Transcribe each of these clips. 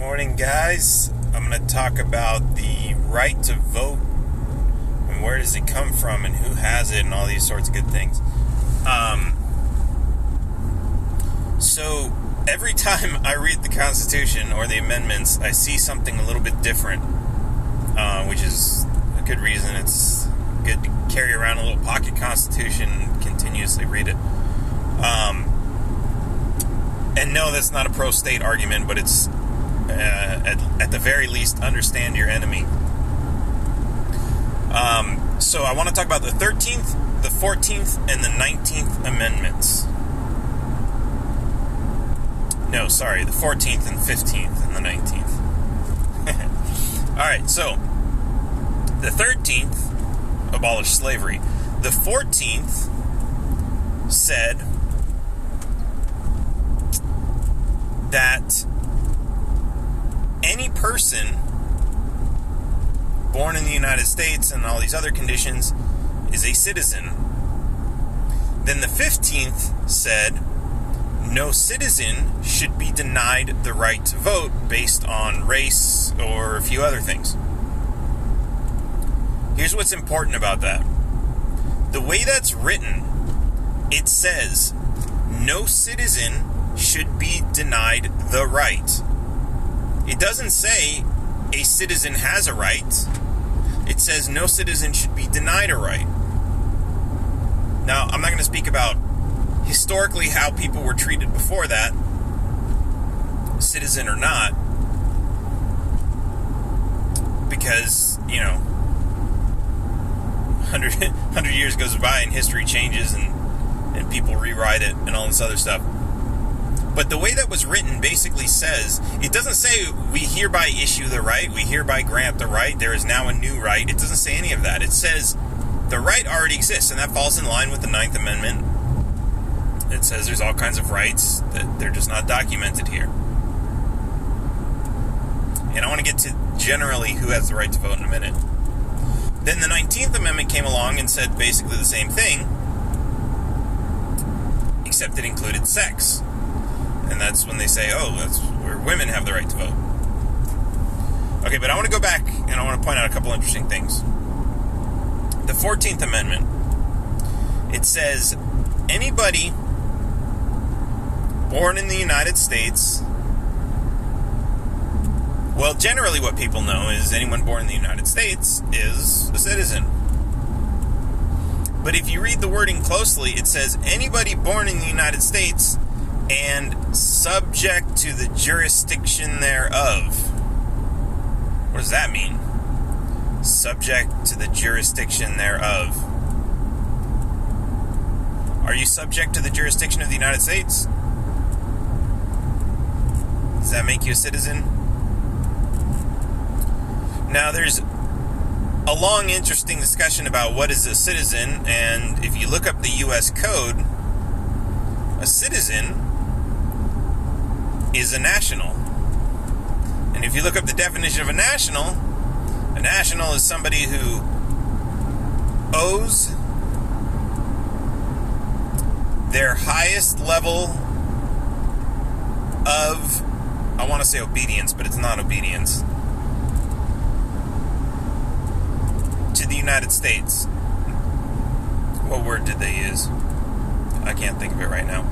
morning, guys. I'm going to talk about the right to vote and where does it come from and who has it and all these sorts of good things. So every time I read the Constitution or the amendments, I see something a little bit different, which is a good reason. It's good to carry around a little pocket Constitution and continuously read it. And no, that's not a pro-state argument, but it's, at the very least, understand your enemy. So I want to talk about the 13th, the 14th, and the 19th Amendments. No, sorry, the 14th and 15th and the 19th. Alright, so, the 13th abolished slavery. The 14th said that any person born in the United States and all these other conditions is a citizen. Then the 15th said no citizen should be denied the right to vote based on race or a few other things. Here's what's important about that. The way that's written, it says no citizen should be denied the right. It doesn't say a citizen has a right. It says no citizen should be denied a right. Now, I'm not going to speak about historically how people were treated before that, citizen or not, because, 100 years goes by and history changes and people rewrite it and all this other stuff. But the way that was written basically says, it doesn't say we hereby issue the right, we hereby grant the right, there is now a new right. It doesn't say any of that. It says the right already exists, and that falls in line with the 9th Amendment. It says there's all kinds of rights, that they're just not documented here. And I want to get to generally who has the right to vote in a minute. Then the 19th Amendment came along and said basically the same thing, except it included sex. And that's when they say, that's where women have the right to vote. Okay, but I want to go back and I want to point out a couple interesting things. The 14th Amendment, it says anybody born in the United States, well, generally what people know is anyone born in the United States is a citizen. But if you read the wording closely, it says anybody born in the United States and subject to the jurisdiction thereof. What does that mean? Subject to the jurisdiction thereof. Are you subject to the jurisdiction of the United States? Does that make you a citizen? Now, there's a long, interesting discussion about what is a citizen, and if you look up the U.S. Code, a citizen is a national. And if you look up the definition of a national is somebody who owes their highest level of, I want to say obedience, but it's not obedience, to the United States. What word did they use? I can't think of it right now.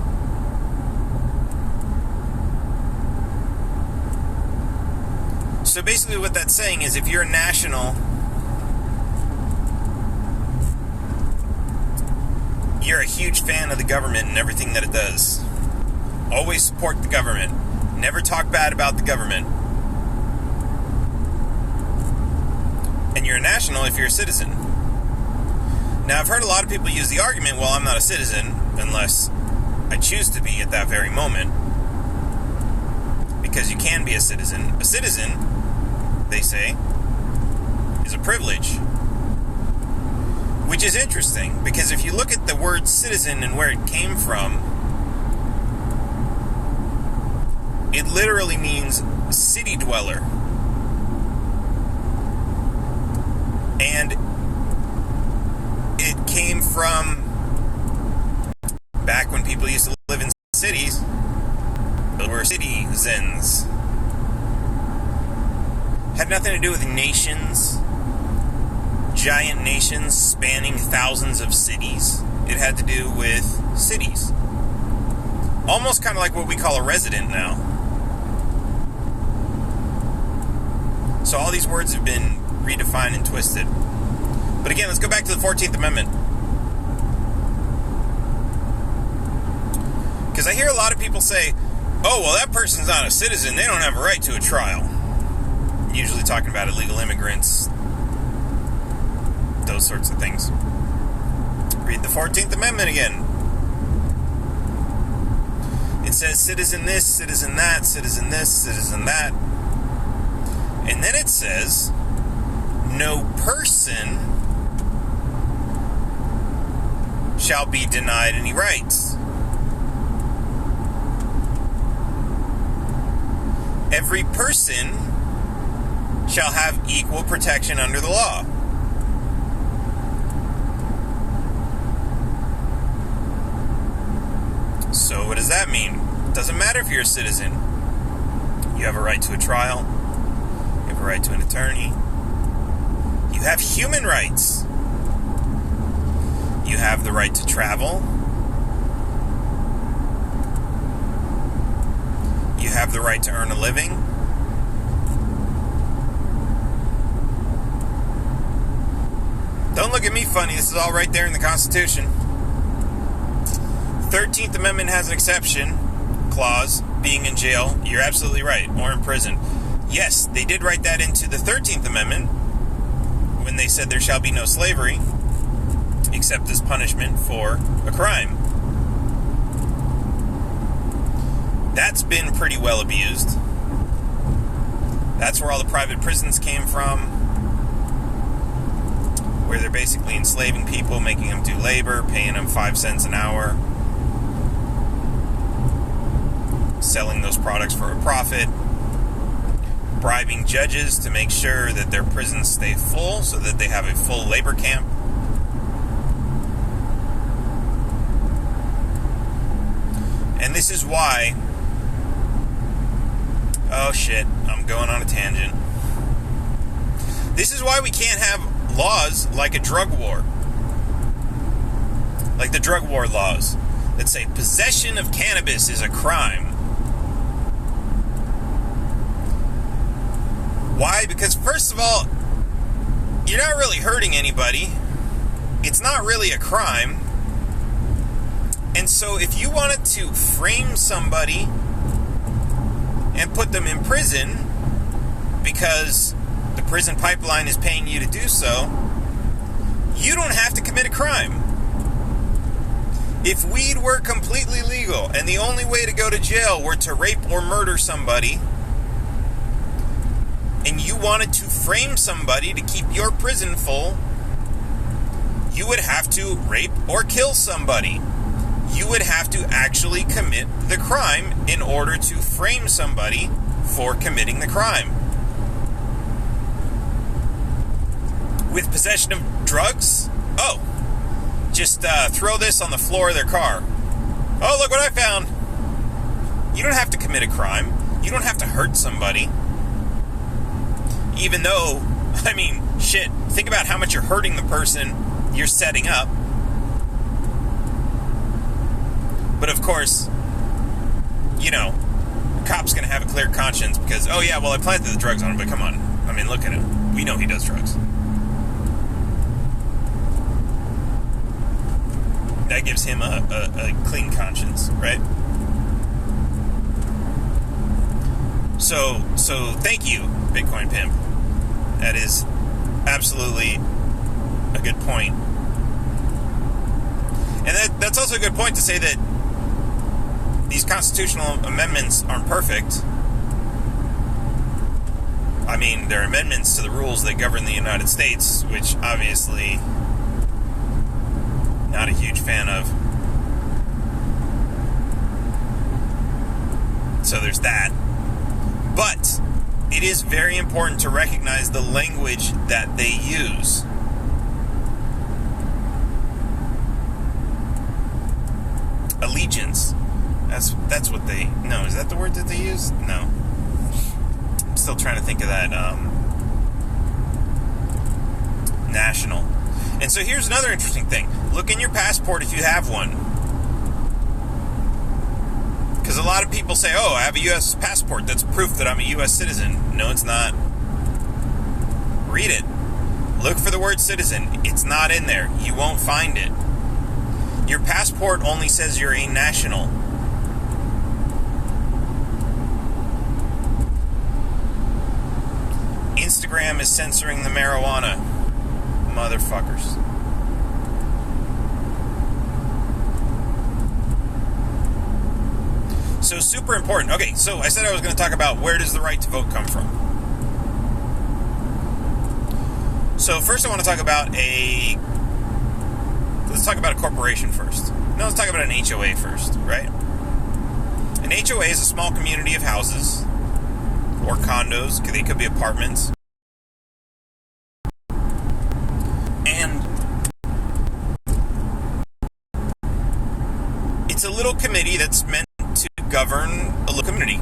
So basically what that's saying is if you're a national, you're a huge fan of the government and everything that it does. Always support the government. Never talk bad about the government. And you're a national if you're a citizen. Now, I've heard a lot of people use the argument, well, I'm not a citizen unless I choose to be at that very moment. Because you can be a citizen. A citizen, they say, is a privilege. Which is interesting, because if you look at the word citizen and where it came from, it literally means city dweller. And it came from back when people used to live in cities, were citizens. Had nothing to do with nations, giant nations spanning thousands of cities. It had to do with cities. Almost kind of like what we call a resident now. So all these words have been redefined and twisted. But again, let's go back to the 14th Amendment. Because I hear a lot of people say, oh, well, that person's not a citizen. They don't have a right to a trial. Usually talking about illegal immigrants. Those sorts of things. Read the 14th Amendment again. It says citizen this, citizen that, citizen this, citizen that. And then it says, no person shall be denied any rights. Every person shall have equal protection under the law. So what does that mean? It doesn't matter if you're a citizen. You have a right to a trial. You have a right to an attorney. You have human rights. You have the right to travel. You have the right to earn a living. Don't look at me funny. This is all right there in the Constitution. 13th Amendment has an exception clause, being in jail. You're absolutely right. Or in prison. Yes, they did write that into the 13th Amendment when they said there shall be no slavery except as punishment for a crime. That's been pretty well abused. That's where all the private prisons came from, where they're basically enslaving people, making them do labor, paying them 5 cents an hour, selling those products for a profit, bribing judges to make sure that their prisons stay full so that they have a full labor camp. And this is why... Oh shit, I'm going on a tangent. This is why we can't have laws like a drug war. Like the drug war laws that say possession of cannabis is a crime. Why? Because first of all, you're not really hurting anybody. It's not really a crime. And so if you wanted to frame somebody and put them in prison because the prison pipeline is paying you to do so, you don't have to commit a crime. If weed were completely legal and the only way to go to jail were to rape or murder somebody, and you wanted to frame somebody to keep your prison full, you would have to rape or kill somebody. You would have to actually commit the crime in order to frame somebody for committing the crime. With possession of drugs, oh, just throw this on the floor of their car. Oh, look what I found. You don't have to commit a crime. You don't have to hurt somebody. Even though, I mean, shit, think about how much you're hurting the person you're setting up. But of course, you know, the cop's going to have a clear conscience because, oh yeah, well, I planted the drugs on him, but come on. I mean, look at him. We know he does drugs. That gives him a clean conscience, right? So thank you, Bitcoin Pimp. That is absolutely a good point. And that's also a good point to say that these constitutional amendments aren't perfect. I mean, they're amendments to the rules that govern the United States, which obviously not a huge fan of. So there's that. But it is very important to recognize the language that they use. Allegiance. That's what they... No, is that the word that they use? No. I'm still trying to think of that national. And so here's another interesting thing. Look in your passport if you have one. Because a lot of people say, oh, I have a U.S. passport. That's proof that I'm a U.S. citizen. No, it's not. Read it. Look for the word citizen. It's not in there. You won't find it. Your passport only says you're a national. Instagram is censoring the marijuana. Motherfuckers. So super important. Okay, so I said I was going to talk about where does the right to vote come from. So first I want to talk about let's talk about a corporation first. No, let's talk about an HOA first, right? An HOA is a small community of houses or condos. They could be apartments. And it's a little committee that's meant to govern a little community.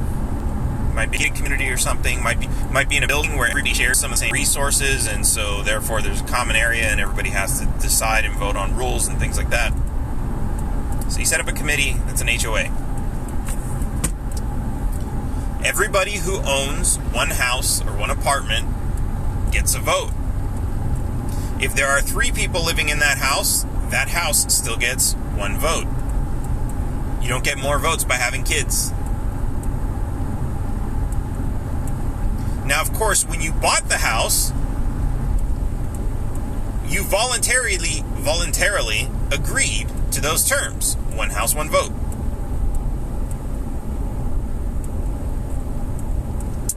Might be a community or something. Might be in a building where everybody shares some of the same resources, and so therefore there's a common area, and everybody has to decide and vote on rules and things like that. So you set up a committee that's an HOA. Everybody who owns one house or one apartment gets a vote. If there are 3 people living in that house still gets 1 vote. You don't get more votes by having kids. Now, of course, when you bought the house, you voluntarily agreed to those terms. 1 house, 1 vote.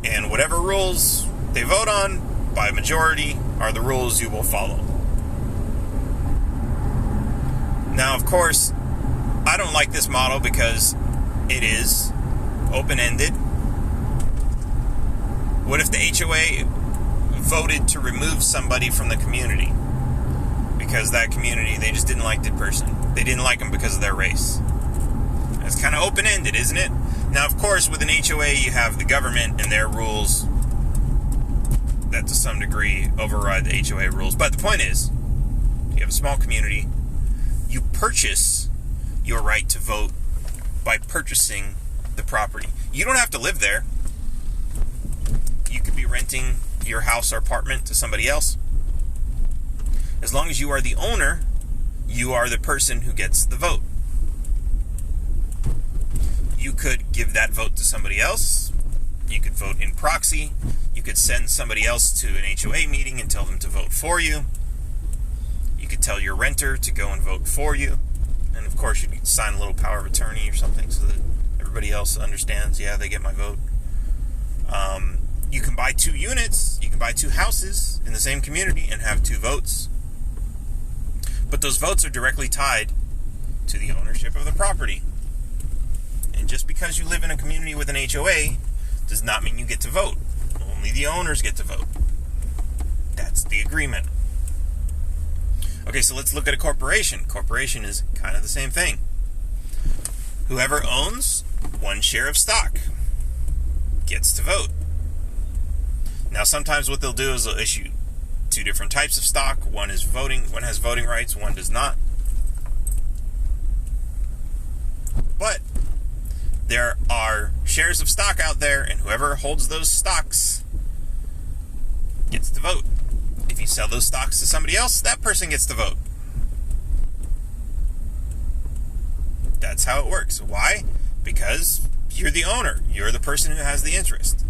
And whatever rules they vote on, by majority, are the rules you will follow. Now, of course, I don't like this model because it is open-ended. What if the HOA voted to remove somebody from the community? Because that community, they just didn't like that person. They didn't like them because of their race. That's kind of open-ended, isn't it? Now, of course, with an HOA, you have the government and their rules that to some degree override the HOA rules. But the point is, you have a small community. You purchase your right to vote by purchasing the property. You don't have to live there. You could be renting your house or apartment to somebody else. As long as you are the owner, you are the person who gets the vote. You could give that vote to somebody else. You could vote in proxy. You could send somebody else to an HOA meeting and tell them to vote for you. You could tell your renter to go and vote for you. And of course, you could sign a little power of attorney or something so that everybody else understands, yeah, they get my vote. You can buy 2 units, you can buy 2 houses in the same community and have 2 votes. But those votes are directly tied to the ownership of the property. And just because you live in a community with an HOA does not mean you get to vote. Only the owners get to vote. That's the agreement. Okay, so let's look at a corporation. Corporation is kind of the same thing. Whoever owns 1 share of stock gets to vote. Now, sometimes what they'll do is they'll issue 2 different types of stock. One has voting rights, one does not. But there are shares of stock out there, and whoever holds those stocks gets to vote. If you sell those stocks to somebody else, that person gets to vote. That's how it works. Why? Because you're the owner. You're the person who has the interest.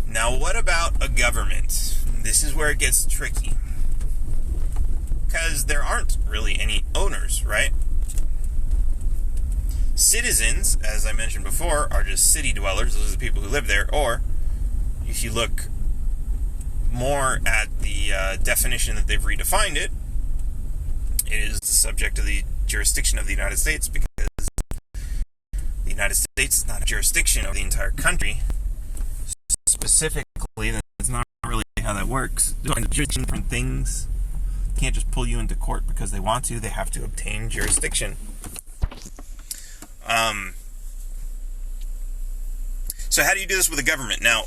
Now, what about a government? This is where it gets tricky. Because there aren't really any owners, right? Citizens, as I mentioned before, are just city dwellers. Those are the people who live there. Or, if you look more at the definition that they've redefined it, it is the subject of the jurisdiction of the United States, because the United States is not a jurisdiction of the entire country. Specifically, that's not really how that works. Jurisdiction from things can't just pull you into court because they want to. They have to obtain jurisdiction. So how do you do this with the government? Now,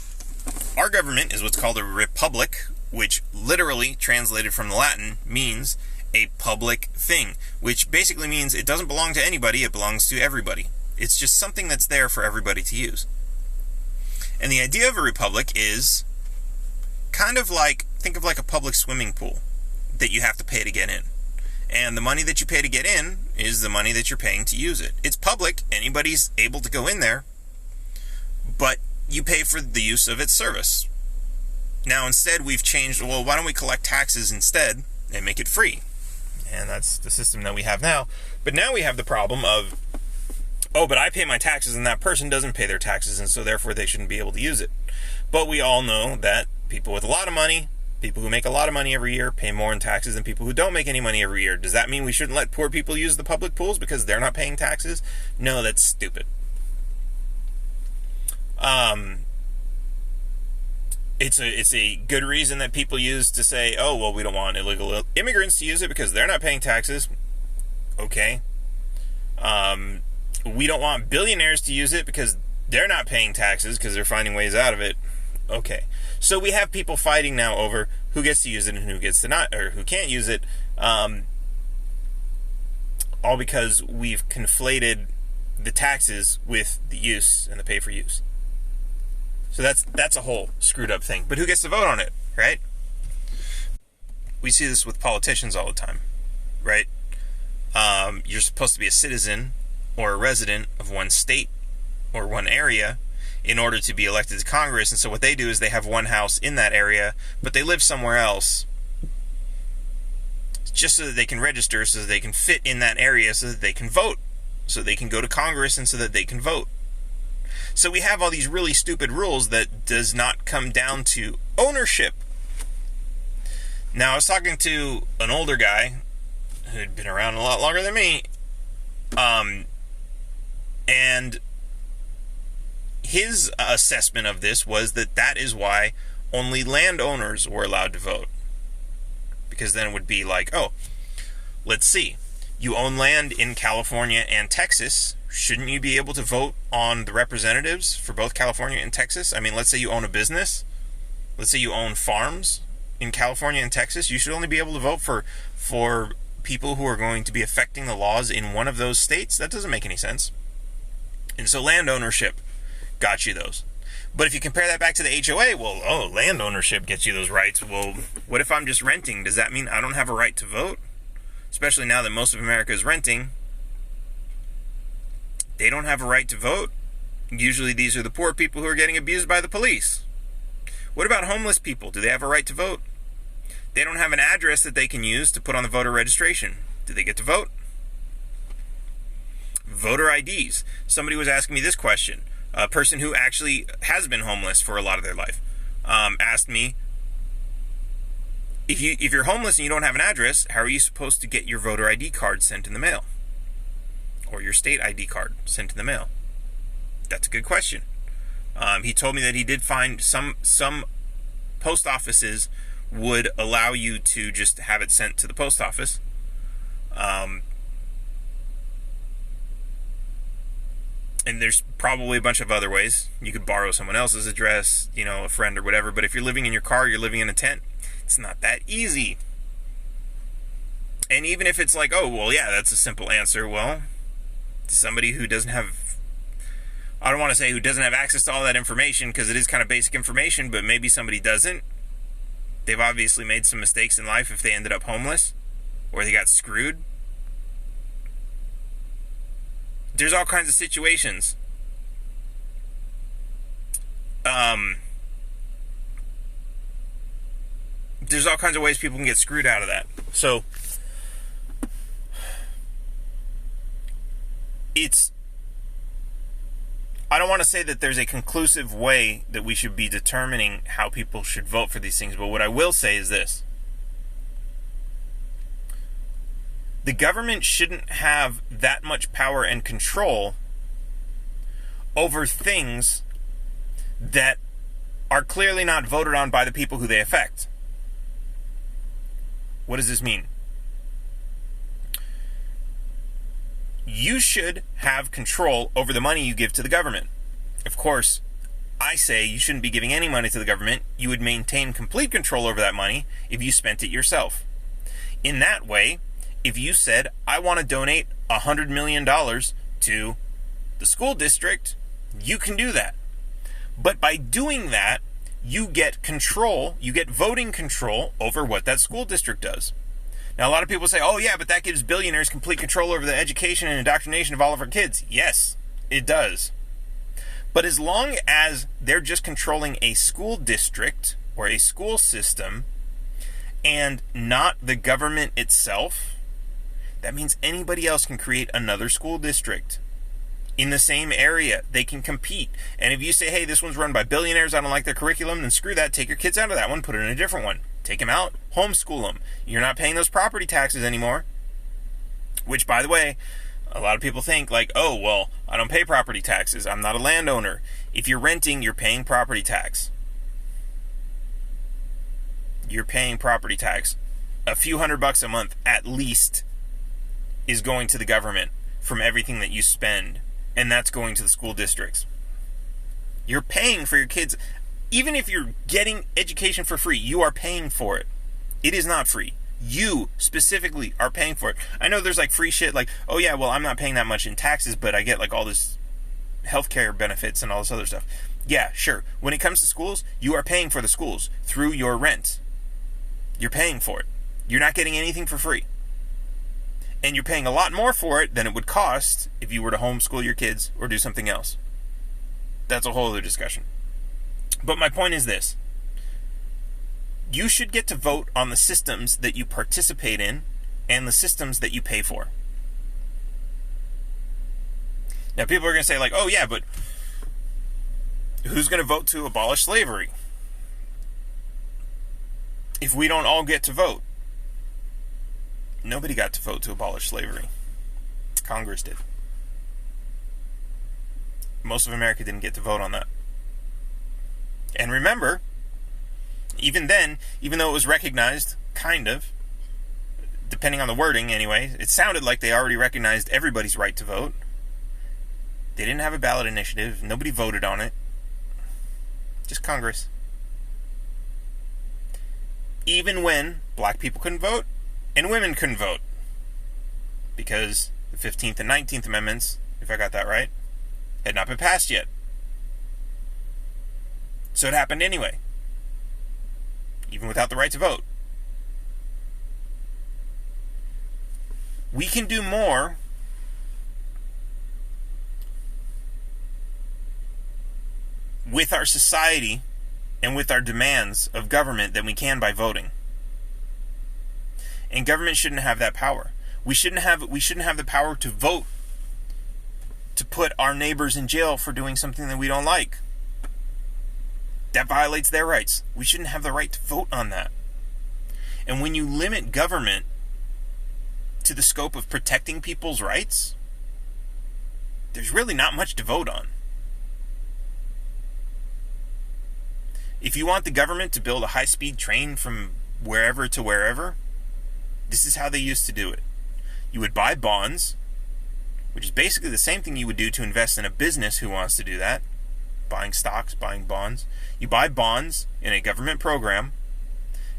Our government is what's called a republic, which literally translated from the Latin means a public thing, which basically means it doesn't belong to anybody, it belongs to everybody. It's just something that's there for everybody to use. And the idea of a republic is kind of like, think of like a public swimming pool that you have to pay to get in. And the money that you pay to get in is the money that you're paying to use it. It's public, anybody's able to go in there, but you pay for the use of its service. Now instead we've changed, well, why don't we collect taxes instead and make it free? And that's the system that we have now. But now we have the problem of, oh, but I pay my taxes and that person doesn't pay their taxes, and so therefore they shouldn't be able to use it. But we all know that people with a lot of money, people who make a lot of money every year, pay more in taxes than people who don't make any money every year. Does that mean we shouldn't let poor people use the public pools because they're not paying taxes? No, that's stupid. It's a good reason that people use to say, oh, well, we don't want illegal immigrants to use it because they're not paying taxes. Okay. We don't want billionaires to use it because they're not paying taxes because they're finding ways out of it. Okay. So we have people fighting now over who gets to use it and who gets to not, or who can't use it. All because we've conflated the taxes with the use and the pay for use. So that's a whole screwed up thing. But who gets to vote on it, right? We see this with politicians all the time, right? You're supposed to be a citizen or a resident of one state or one area in order to be elected to Congress. And so what they do is they have one house in that area, but they live somewhere else just so that they can register, so that they can fit in that area, so that they can vote, so they can go to Congress and so that they can vote. So we have all these really stupid rules that does not come down to ownership. Now, I was talking to an older guy who'd been around a lot longer than me, and his assessment of this was that is why only landowners were allowed to vote. Because then it would be like, oh, let's see, you own land in California and Texas, shouldn't you be able to vote on the representatives for both California and Texas? I mean, let's say you own a business, let's say you own farms in California and Texas, you should only be able to vote for people who are going to be affecting the laws in one of those states. That doesn't make any sense. And so land ownership got you those. But if you compare that back to the HOA, well, oh, land ownership gets you those rights. Well, what if I'm just renting? Does that mean I don't have a right to vote? Especially now that most of America is renting. They don't have a right to vote. Usually these are the poor people who are getting abused by the police. What about homeless people? Do they have a right to vote? They don't have an address that they can use to put on the voter registration. Do they get to vote? Voter IDs. Somebody was asking me this question. A person who actually has been homeless for a lot of their life asked me, if you're homeless and you don't have an address, how are you supposed to get your voter ID card sent in the mail? Or your state ID card sent in the mail? That's a good question. He told me that he did find some post offices would allow you to just have it sent to the post office. And there's probably a bunch of other ways. You could borrow someone else's address, a friend or whatever. But if you're living in your car, you're living in a tent, it's not that easy. And even if it's like, oh, well, yeah, that's a simple answer. Well, to somebody who doesn't have, I don't want to say who doesn't have access to all that information, because it is kind of basic information, but maybe somebody doesn't. They've obviously made some mistakes in life if they ended up homeless or they got screwed. There's all kinds of situations. There's all kinds of ways people can get screwed out of that. So, I don't want to say that there's a conclusive way that we should be determining how people should vote for these things, but what I will say is this. The government shouldn't have that much power and control over things that are clearly not voted on by the people who they affect. What does this mean? You should have control over the money you give to the government. Of course, I say you shouldn't be giving any money to the government. You would maintain complete control over that money if you spent it yourself. In that way, if you said, I want to donate $100 million to the school district, you can do that. But by doing that, you get control, you get voting control over what that school district does. Now, a lot of people say, oh yeah, but that gives billionaires complete control over the education and indoctrination of all of our kids. Yes, it does. But as long as they're just controlling a school district or a school system and not the government itself, that means anybody else can create another school district in the same area. They can compete. And if you say, hey, this one's run by billionaires, I don't like their curriculum, then screw that. Take your kids out of that one, put it in a different one. Take them out, homeschool them. You're not paying those property taxes anymore. Which, by the way, a lot of people think like, oh, well, I don't pay property taxes. I'm not a landowner. If you're renting, you're paying property tax. You're paying property tax. A few $100 a month at least is going to the government from everything that you spend. And that's going to the school districts. You're paying for your kids. Even if you're getting education for free, you are paying for it. It is not free. You specifically are paying for it. I know there's like free shit like, oh yeah, well, I'm not paying that much in taxes, but I get like all this healthcare benefits and all this other stuff. Yeah, sure. When it comes to schools, you are paying for the schools through your rent. You're paying for it. You're not getting anything for free. And you're paying a lot more for it than it would cost if you were to homeschool your kids or do something else. That's a whole other discussion. But my point is this. You should get to vote on the systems that you participate in and the systems that you pay for. Now, people are going to say like, oh yeah, but who's going to vote to abolish slavery if we don't all get to vote? Nobody got to vote to abolish slavery. Congress did. Most of America didn't get to vote on that. And remember, even then, even though it was recognized, kind of, depending on the wording anyway, it sounded like they already recognized everybody's right to vote. They didn't have a ballot initiative. Nobody voted on it. Just Congress. Even when black people couldn't vote and women couldn't vote. Because the 15th and 19th Amendments, if I got that right, had not been passed yet. So it happened anyway. Even without the right to vote. We can do more with our society and with our demands of government than we can by voting. And government shouldn't have that power. We shouldn't have the power to vote to put our neighbors in jail for doing something that we don't like. That violates their rights. We shouldn't have the right to vote on that. And when you limit government to the scope of protecting people's rights, there's really not much to vote on. If you want the government to build a high-speed train from wherever to wherever, this is how they used to do it. You would buy bonds, which is basically the same thing you would do to invest in a business who wants to do that. Buying stocks, buying bonds. You buy bonds in a government program,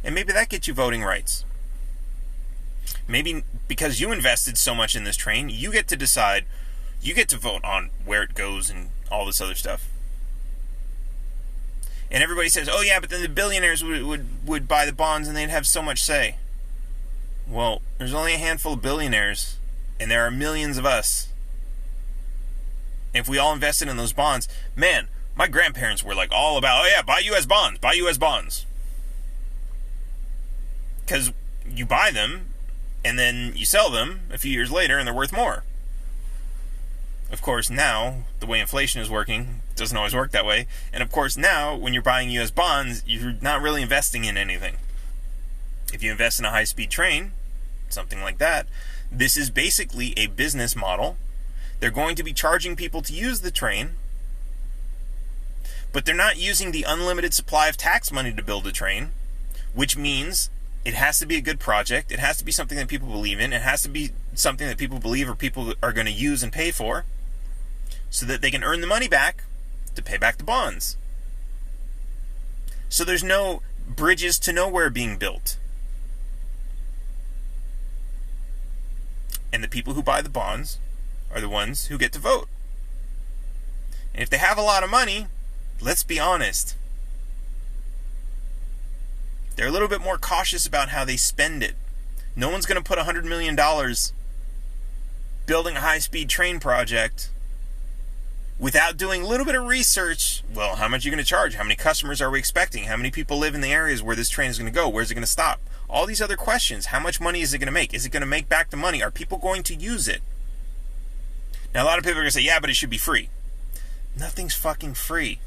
and maybe that gets you voting rights. Maybe because you invested so much in this train, you get to decide, you get to vote on where it goes and all this other stuff. And everybody says, oh yeah, but then the billionaires would buy the bonds and they'd have so much say. Well, there's only a handful of billionaires, and there are millions of us. And if we all invested in those bonds, man, my grandparents were like all about, oh yeah, buy U.S. bonds, buy U.S. bonds. Because you buy them, and then you sell them a few years later, and they're worth more. Of course, now, the way inflation is working, it doesn't always work that way. And of course, now, when you're buying U.S. bonds, you're not really investing in anything. If you invest in a high-speed train, something like that, this is basically a business model. They're going to be charging people to use the train, but they're not using the unlimited supply of tax money to build a train, which means it has to be a good project. It has to be something that people believe in. It has to be something that people believe or people are going to use and pay for so that they can earn the money back to pay back the bonds. So there's no bridges to nowhere being built. And the people who buy the bonds are the ones who get to vote. And if they have a lot of money, let's be honest, they're a little bit more cautious about how they spend it. No one's going to put $100 million building a high-speed train project without doing a little bit of research. Well, how much are you going to charge? How many customers are we expecting? How many people live in the areas where this train is going to go? Where's it going to stop? All these other questions. How much money is it going to make? Is it going to make back the money? Are people going to use it? Now, a lot of people are going to say, yeah, but it should be free. Nothing's fucking free.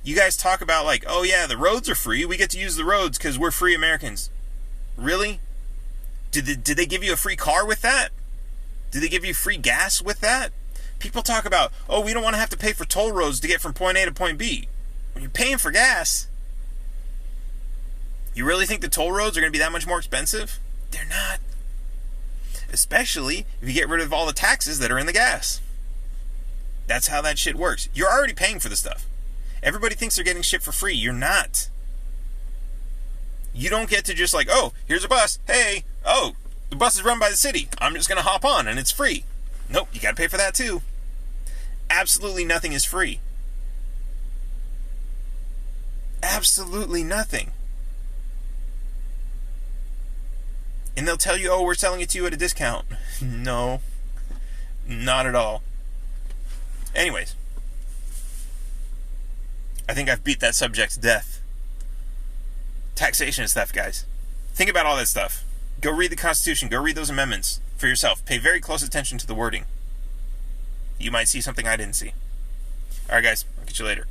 You guys talk about like, oh yeah, the roads are free. We get to use the roads because we're free Americans. Really? Did they give you a free car with that? Did they give you free gas with that? People talk about, oh, we don't want to have to pay for toll roads to get from point A to point B. When you're paying for gas, you really think the toll roads are going to be that much more expensive? They're not. Especially if you get rid of all the taxes that are in the gas. That's how that shit works. You're already paying for the stuff. Everybody thinks they're getting shit for free. You're not. You don't get to just like, oh, here's a bus. Hey, oh, the bus is run by the city. I'm just going to hop on and it's free. Nope, you got to pay for that too. Absolutely nothing is free. Absolutely nothing. And they'll tell you, oh, we're selling it to you at a discount. No, not at all. Anyways, I think I've beat that subject to death. Taxation is theft, guys. Think about all that stuff. Go read the Constitution. Go read those amendments for yourself. Pay very close attention to the wording. You might see something I didn't see. Alright, guys. I'll catch you later.